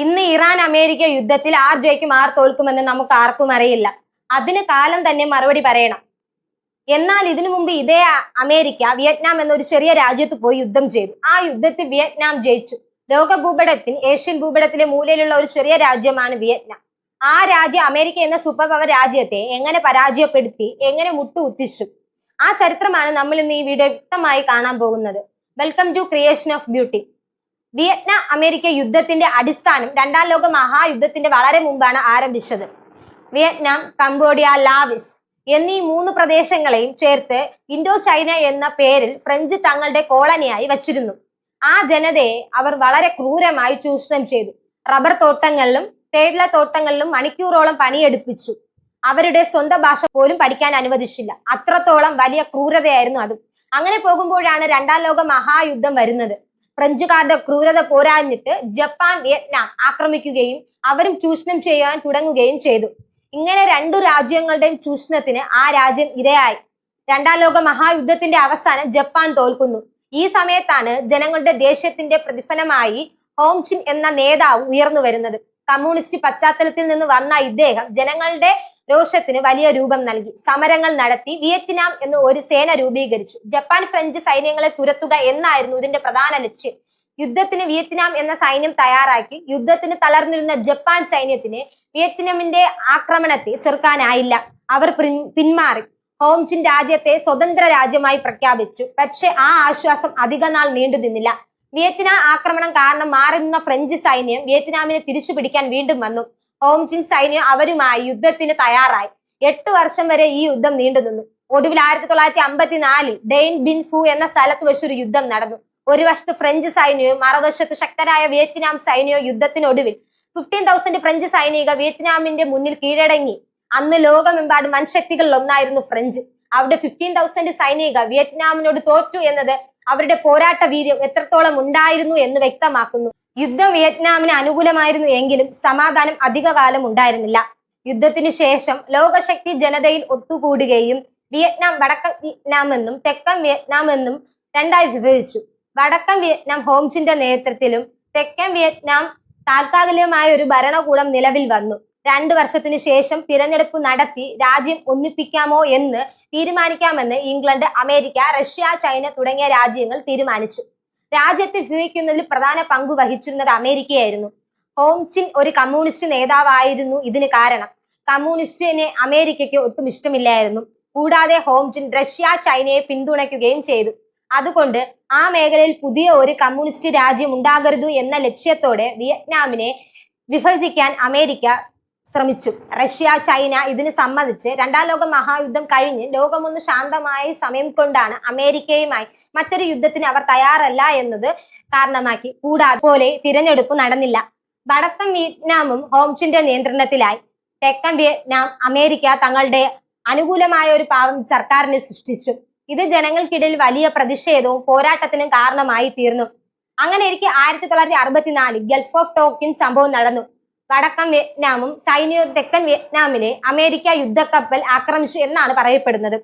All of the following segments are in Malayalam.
ഇന്ന് ഇറാൻ അമേരിക്ക യുദ്ധത്തിൽ ആർ ജയിക്കും ആർ തോൽക്കുമെന്ന് നമുക്ക് ആർക്കും അറിയില്ല. അതിന് കാലം തന്നെ മറുപടി പറയണം. എന്നാൽ ഇതിനു മുമ്പ് ഇതേ അമേരിക്ക വിയറ്റ്നാം എന്നൊരു ചെറിയ രാജ്യത്ത് പോയി യുദ്ധം ചെയ്തു. ആ യുദ്ധത്തിൽ വിയറ്റ്നാം ജയിച്ചു. ലോക ഭൂപടത്തിൽ ഏഷ്യൻ ഭൂപടത്തിലെ മൂലയിലുള്ള ഒരു ചെറിയ രാജ്യമാണ് വിയറ്റ്നാം. ആ രാജ്യം അമേരിക്ക എന്ന സൂപ്പർ പവർ രാജ്യത്തെ എങ്ങനെ പരാജയപ്പെടുത്തി, എങ്ങനെ മുട്ടുകുത്തിച്ചു, ആ ചരിത്രമാണ് നമ്മൾ ഇന്ന് ഈ വീഡിയോ വ്യക്തമായി കാണാൻ പോകുന്നത്. Welcome to creation of beauty. Vietnam America യുദ്ധത്തിന്റെ അടിസ്ഥാനം രണ്ടാം ലോക മഹായുദ്ധത്തിന്റെ വളരെ മുമ്പാണ് ആരംഭിച്ചത്. വിയറ്റ്നാം, കംബോഡിയ, ലാവിസ് എന്നീ 3 പ്രദേശങ്ങളെയും ചേർത്ത് ഇൻഡോ ചൈന എന്ന പേരിൽ ഫ്രഞ്ച് തങ്ങളുടെ കോളനിയായി വച്ചിരുന്നു. ആ ജനതയെ അവർ വളരെ ക്രൂരമായി ചൂഷണം ചെയ്തു. റബ്ബർ തോട്ടങ്ങളിലും തേയില തോട്ടങ്ങളിലും മണിക്കൂറോളം പണിയെടുപ്പിച്ചു. അവരുടെ സ്വന്തം ഭാഷ പോലും പഠിക്കാൻ അനുവദിച്ചില്ല. അത്രത്തോളം വലിയ ക്രൂരതയായിരുന്നു അതും. അങ്ങനെ പോകുമ്പോഴാണ് രണ്ടാം ലോക മഹായുദ്ധം വരുന്നത്. ഫ്രഞ്ചുകാരുടെ ക്രൂരത പോരാഞ്ഞിട്ട് ജപ്പാൻ വിയറ്റ്നാം ആക്രമിക്കുകയും അവരും ചൂഷണം ചെയ്യാൻ തുടങ്ങുകയും ചെയ്തു. ഇങ്ങനെ 2 രാജ്യങ്ങളുടെയും ചൂഷണത്തിന് ആ രാജ്യം ഇരയായി. രണ്ടാം ലോക മഹായുദ്ധത്തിന്റെ അവസാനം ജപ്പാൻ തോൽക്കുന്നു. ഈ സമയത്താണ് ജനങ്ങളുടെ ദേഷ്യത്തിന്റെ പ്രതിഫലമായി ഹോംചിൻ എന്ന നേതാവ് ഉയർന്നു വരുന്നത്. കമ്മ്യൂണിസ്റ്റ് പശ്ചാത്തലത്തിൽ നിന്ന് വന്ന ഇദ്ദേഹം ജനങ്ങളുടെ രോഷത്തിന് വലിയ രൂപം നൽകി. സമരങ്ങൾ നടത്തി വിയറ്റ്നാം എന്ന് ഒരു സേന രൂപീകരിച്ചു. ജപ്പാൻ ഫ്രഞ്ച് സൈന്യങ്ങളെ തുരത്തുക എന്നായിരുന്നു ഇതിന്റെ പ്രധാന ലക്ഷ്യം. യുദ്ധത്തിന് വിയറ്റ്നാം എന്ന സൈന്യം തയ്യാറാക്കി. യുദ്ധത്തിന് തളർന്നിരുന്ന ജപ്പാൻ സൈന്യത്തിന് വിയറ്റ്നാമിന്റെ ആക്രമണത്തെ ചെറുക്കാനായില്ല. അവർ പിന്മാറി. ഹോംചിൻ രാജ്യത്തെ സ്വതന്ത്ര രാജ്യമായി പ്രഖ്യാപിച്ചു. പക്ഷെ ആ ആശ്വാസം അധിക നാൾ നീണ്ടു നിന്നില്ല. വിയറ്റ്നാം ആക്രമണം കാരണം മാറി നിന്ന ഫ്രഞ്ച് സൈന്യം വിയറ്റ്നാമിനെ തിരിച്ചു പിടിക്കാൻ വീണ്ടും വന്നു. ഹോംചിൻ സൈന്യം അവരുമായി യുദ്ധത്തിന് തയ്യാറായി. 8 വർഷം വരെ ഈ യുദ്ധം നീണ്ടു നിന്നു. ഒടുവിൽ 1954 ഡെയിൻ ബിൻ ഫു എന്ന സ്ഥലത്ത് വെച്ചൊരു യുദ്ധം നടന്നു. ഒരു വശത്ത് ഫ്രഞ്ച് സൈന്യവും മറുവശത്ത് ശക്തരായ വിയറ്റ്നാം സൈന്യവും. യുദ്ധത്തിനൊടുവിൽ 15,000 ഫ്രഞ്ച് സൈനിക വിയറ്റ്നാമിന്റെ മുന്നിൽ കീഴടങ്ങി. അന്ന് ലോകമെമ്പാടും വൻശക്തികളിൽ ഒന്നായിരുന്നു ഫ്രഞ്ച്. അവിടെ 15,000 സൈനിക വിയറ്റ്നാമിനോട് തോറ്റു എന്നത് അവരുടെ പോരാട്ട വീര്യം എത്രത്തോളം ഉണ്ടായിരുന്നു എന്ന് വ്യക്തമാക്കുന്നു. യുദ്ധം വിയറ്റ്നാമിന് അനുകൂലമായിരുന്നു എങ്കിലും സമാധാനം അധികകാലം ഉണ്ടായിരുന്നില്ല. യുദ്ധത്തിന് ശേഷം ലോകശക്തി ജനതയിൽ ഒത്തുകൂടുകയും വിയറ്റ്നാം വടക്കൻ വിയറ്റ്നാം എന്നും തെക്കൻ വിയറ്റ്നാം എന്നും 2ആയി വിഭജിച്ചു. വടക്കൻ വിയറ്റ്നാം ഹോംചിന്റെ നേതൃത്വത്തിലും തെക്കൻ വിയറ്റ്നാം താൽക്കാലികമായ ഒരു ഭരണകൂടം നിലവിൽ വന്നു. 2 വർഷത്തിന് ശേഷം തിരഞ്ഞെടുപ്പ് നടത്തി രാജ്യം ഒന്നിപ്പിക്കാമോ എന്ന് തീരുമാനിക്കാമെന്ന് ഇംഗ്ലണ്ട്, അമേരിക്ക, റഷ്യ, ചൈന തുടങ്ങിയ രാജ്യങ്ങൾ തീരുമാനിച്ചു. രാജ്യത്തെ ഭൂയിക്കുന്നതിൽ പ്രധാന പങ്കു വഹിച്ചിരുന്നത് അമേരിക്കയായിരുന്നു. ഹോംചിൻ ഒരു കമ്മ്യൂണിസ്റ്റ് നേതാവായിരുന്നു ഇതിന് കാരണം. കമ്മ്യൂണിസ്റ്റിനെ അമേരിക്കയ്ക്ക് ഒട്ടും ഇഷ്ടമില്ലായിരുന്നു. കൂടാതെ ഹോംചിൻ റഷ്യ, ചൈനയെ പിന്തുണയ്ക്കുകയും ചെയ്തു. അതുകൊണ്ട് ആ മേഖലയിൽ പുതിയ ഒരു കമ്മ്യൂണിസ്റ്റ് രാജ്യം ഉണ്ടാകരുത് എന്ന ലക്ഷ്യത്തോടെ വിയറ്റ്നാമിനെ വിഭജിക്കാൻ അമേരിക്ക ശ്രമിച്ചു. റഷ്യ, ചൈന ഇതിന് സമ്മതിച്ച്. രണ്ടാം ലോക മഹായുദ്ധം കഴിഞ്ഞ് ലോകമൊന്ന് ശാന്തമായ സമയം കൊണ്ടാണ് അമേരിക്കയുമായി മറ്റൊരു യുദ്ധത്തിന് അവർ തയ്യാറല്ല എന്നത് കാരണമാക്കി. കൂടാതെ പോലെ തിരഞ്ഞെടുപ്പ് നടന്നില്ല. വടക്കൻ വിയറ്റ്നാമും ഹോംചിന്റെ നിയന്ത്രണത്തിലായി. തെക്കൻ വിയറ്റ്നാം അമേരിക്ക തങ്ങളുടെ അനുകൂലമായ ഒരു പാവം സർക്കാരിനെ സൃഷ്ടിച്ചു. ഇത് ജനങ്ങൾക്കിടയിൽ വലിയ പ്രതിഷേധവും പോരാട്ടത്തിനും കാരണമായി തീർന്നു. അങ്ങനെ ഇരിക്കെ 1964 ഗൾഫ് ഓഫ് ടോക്കിൻ സംഭവം നടന്നു. വടക്കൻ വിയറ്റ്നാമും സൈന്യവും തെക്കൻ വിയറ്റ്നാമിലെ അമേരിക്ക യുദ്ധക്കപ്പൽ ആക്രമിച്ചു എന്നാണ് പറയപ്പെടുന്നത്.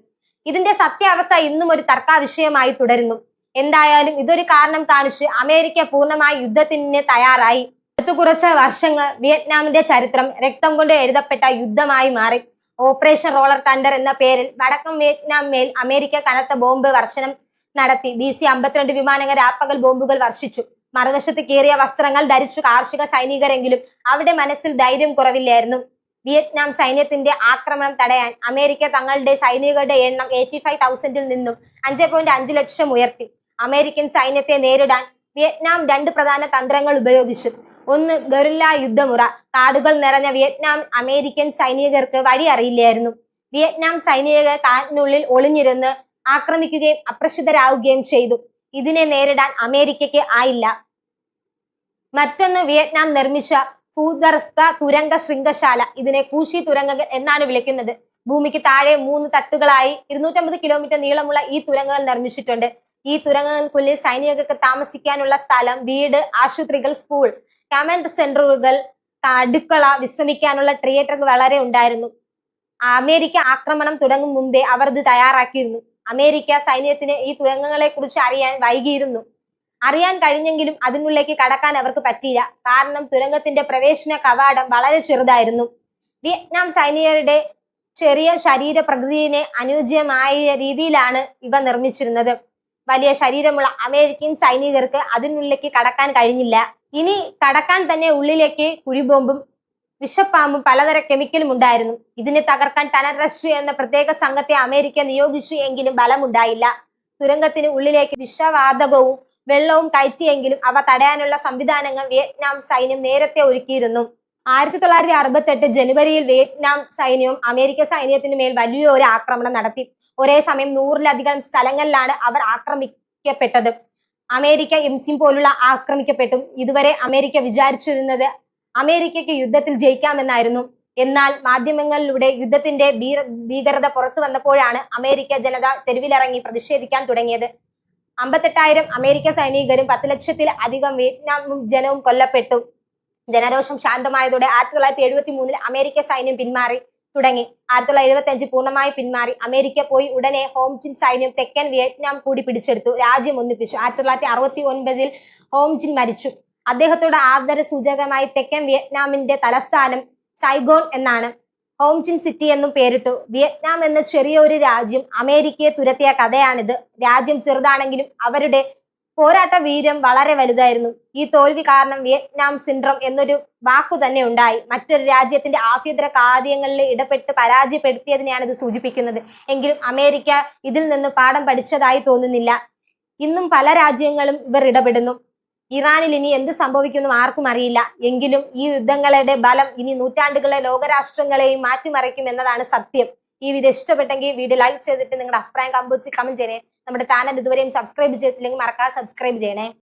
ഇതിന്റെ സത്യാവസ്ഥ ഇന്നും ഒരു തർക്കവിഷയമായി തുടരുന്നു. എന്തായാലും ഇതൊരു കാരണം കാണിച്ച് അമേരിക്ക പൂർണ്ണമായി യുദ്ധത്തിന് തയ്യാറായി. അടുത്ത കുറച്ച് വർഷങ്ങൾ വിയറ്റ്നാമിന്റെ ചരിത്രം രക്തം കൊണ്ട് എഴുതപ്പെട്ട യുദ്ധമായി മാറി. ഓപ്പറേഷൻ റോളർ തണ്ടർ എന്ന പേരിൽ വടക്കൻ വിയറ്റ്നാം മേൽ അമേരിക്ക കനത്ത ബോംബ് വർഷണം നടത്തി. BC 52 വിമാനങ്ങൾ രാപ്പകൽ ബോംബുകൾ വർഷിച്ചു. മറുവശത്ത് കീറിയ വസ്ത്രങ്ങൾ ധരിച്ചു കാർഷിക സൈനികരെങ്കിലും അവിടെ മനസ്സിൽ ധൈര്യം കുറവില്ലായിരുന്നു. വിയറ്റ്നാം സൈന്യത്തിന്റെ ആക്രമണം തടയാൻ അമേരിക്ക തങ്ങളുടെ സൈനികരുടെ എണ്ണം 85,000-ൽ നിന്നും 5.5 ലക്ഷം ഉയർത്തി. അമേരിക്കൻ സൈന്യത്തെ നേരിടാൻ വിയറ്റ്നാം 2 പ്രധാന തന്ത്രങ്ങൾ ഉപയോഗിച്ചു. ഒന്ന്, ഗറില്ല യുദ്ധമുറ. കാടുകൾ നിറഞ്ഞ വിയറ്റ്നാം അമേരിക്കൻ സൈനികർക്ക് വഴി അറിയില്ലായിരുന്നു. വിയറ്റ്നാം സൈനികർ കാട്ടിനുള്ളിൽ ഒളിഞ്ഞിരുന്ന് ആക്രമിക്കുകയും അപ്രസിദ്ധരാകുകയും ചെയ്തു. ഇതിനെ നേരിടാൻ അമേരിക്കയ്ക്ക് ആയില്ല. മറ്റൊന്ന്, വിയറ്റ്നാം നിർമ്മിച്ച ഭൂഗർഭ തുരങ്ക ശൃംഖശാല. ഇതിനെ കൂശി തുരങ്കങ്ങൾ എന്നാണ് വിളിക്കുന്നത്. ഭൂമിക്ക് താഴെ 3 തട്ടുകളായി 250 കിലോമീറ്റർ നീളമുള്ള ഈ തുരങ്കങ്ങൾ നിർമ്മിച്ചിട്ടുണ്ട്. ഈ തുരങ്കങ്ങൾക്കുള്ളിൽ സൈനികർക്ക് താമസിക്കാനുള്ള സ്ഥലം, വീട്, ആശുപത്രികൾ, സ്കൂൾ, കമാൻഡ് സെന്ററുകൾ, അടുക്കള, വിശ്രമിക്കാനുള്ള തിയേറ്ററുകൾ വളരെ ഉണ്ടായിരുന്നു. അമേരിക്ക ആക്രമണം തുടങ്ങും മുമ്പേ അവർ ഇത് തയ്യാറാക്കിയിരുന്നു. അമേരിക്ക സൈന്യത്തിന് ഈ തുരങ്കങ്ങളെ കുറിച്ച് അറിയാൻ വൈകിയിരുന്നു. അറിയാൻ കഴിഞ്ഞെങ്കിലും അതിനുള്ളിലേക്ക് കടക്കാൻ അവർക്ക് പറ്റിയില്ല. കാരണം തുരങ്കത്തിന്റെ പ്രവേശന കവാടം വളരെ ചെറുതായിരുന്നു. വിയറ്റ്നാം സൈനികരുടെ ചെറിയ ശരീര പ്രകൃതിയെ അനുയോജ്യമായ രീതിയിലാണ് ഇവ നിർമ്മിച്ചിരുന്നത്. വലിയ ശരീരമുള്ള അമേരിക്കൻ സൈനികർക്ക് അതിനുള്ളിലേക്ക് കടക്കാൻ കഴിഞ്ഞില്ല. ഇനി കടക്കാൻ തന്നെ ഉള്ളിലേക്ക് കുഴിബോംബും വിഷപ്പാമ്പും പലതരം കെമിക്കലും ഉണ്ടായിരുന്നു. ഇതിനെ തകർക്കാൻ ടണൽ റെസ്ക്യൂ എന്ന പ്രത്യേക സംഘത്തെ അമേരിക്ക നിയോഗിച്ചു, എങ്കിലും ബലമുണ്ടായില്ല. തുരങ്കത്തിന് ഉള്ളിലേക്ക് വിഷവാതകവും വെള്ളവും കയറ്റിയെങ്കിലും അവ തടയാനുള്ള സംവിധാനങ്ങൾ വിയറ്റ്നാം സൈന്യം നേരത്തെ ഒരുക്കിയിരുന്നു. 1968 ജനുവരിയിൽ വിയറ്റ്നാം സൈന്യവും അമേരിക്ക സൈന്യത്തിന് മേൽ വലിയൊരു ആക്രമണം നടത്തി. ഒരേ സമയം 100-ലധികം സ്ഥലങ്ങളിലാണ് അവർ ആക്രമിക്കപ്പെട്ടത്. അമേരിക്ക എംസിം പോലുള്ള ആക്രമിക്കപ്പെട്ടു. ഇതുവരെ അമേരിക്ക വിചാരിച്ചിരുന്നത് അമേരിക്കയ്ക്ക് യുദ്ധത്തിൽ ജയിക്കാമെന്നായിരുന്നു. എന്നാൽ മാധ്യമങ്ങളിലൂടെ യുദ്ധത്തിന്റെ ഭീകരത പുറത്തു വന്നപ്പോഴാണ് അമേരിക്ക ജനത തെരുവിലിറങ്ങി പ്രതിഷേധിക്കാൻ തുടങ്ങിയത്. 58,000 അമേരിക്ക സൈനികരും 10 ലക്ഷത്തിലധികം വിയറ്റ്നാം ജനവും കൊല്ലപ്പെട്ടു. ജനരോഷം ശാന്തമായതോടെ 1973 അമേരിക്ക സൈന്യം പിന്മാറി തുടങ്ങി. 1975 പൂർണ്ണമായി പിന്മാറി. അമേരിക്ക പോയി ഉടനെ ഹോംചിൻ സൈന്യം തെക്കൻ വിയറ്റ്നാം കൂടി പിടിച്ചെടുത്തു. രാജ്യം ഒന്നിപ്പിച്ചു. 1969 ഹോംചിൻ മരിച്ചു. അദ്ദേഹത്തോട് ആദര സൂചകമായി തെക്കൻ വിയറ്റ്നാമിന്റെ തലസ്ഥാനം സൈഗോൺ എന്നാണ് ഹോംചിൻ സിറ്റി എന്നും പേരിട്ടു. വിയറ്റ്നാം എന്ന ചെറിയൊരു രാജ്യം അമേരിക്കയെ തുരത്തിയ കഥയാണിത്. രാജ്യം ചെറുതാണെങ്കിലും അവരുടെ പോരാട്ട വീര്യം വളരെ വലുതായിരുന്നു. ഈ തോൽവി കാരണം വിയറ്റ്നാം സിൻഡ്രോം എന്നൊരു വാക്കു തന്നെ ഉണ്ടായി. മറ്റൊരു രാജ്യത്തിന്റെ ആഭ്യന്തര കാര്യങ്ങളിൽ ഇടപെട്ട് പരാജയപ്പെടുത്തിയതിനെയാണ് ഇത് സൂചിപ്പിക്കുന്നത്. എങ്കിലും അമേരിക്ക ഇതിൽ നിന്ന് പാഠം പഠിച്ചതായി തോന്നുന്നില്ല. ഇന്നും പല രാജ്യങ്ങളും ഇവർ ഇടപെടുന്നു. ഇറാനിൽ ഇനി എന്ത് സംഭവിക്കുന്നു ആർക്കും അറിയില്ല. എങ്കിലും ഈ യുദ്ധങ്ങളുടെ ബലം ഇനി നൂറ്റാണ്ടുകളെ ലോകരാഷ്ട്രങ്ങളെയും മാറ്റിമറിക്കും എന്നതാണ് സത്യം. ഈ വീഡിയോ ഇഷ്ടപ്പെട്ടെങ്കിൽ വീഡിയോ ലൈക്ക് ചെയ്തിട്ട് നിങ്ങളുടെ അഭിപ്രായം കമന്റ് ചെയ്യണേ. നമ്മുടെ ചാനൽ ഇതുവരെയും സബ്സ്ക്രൈബ് ചെയ്തിട്ടില്ലെങ്കിൽ മറക്കാതെ സബ്സ്ക്രൈബ് ചെയ്യണേ.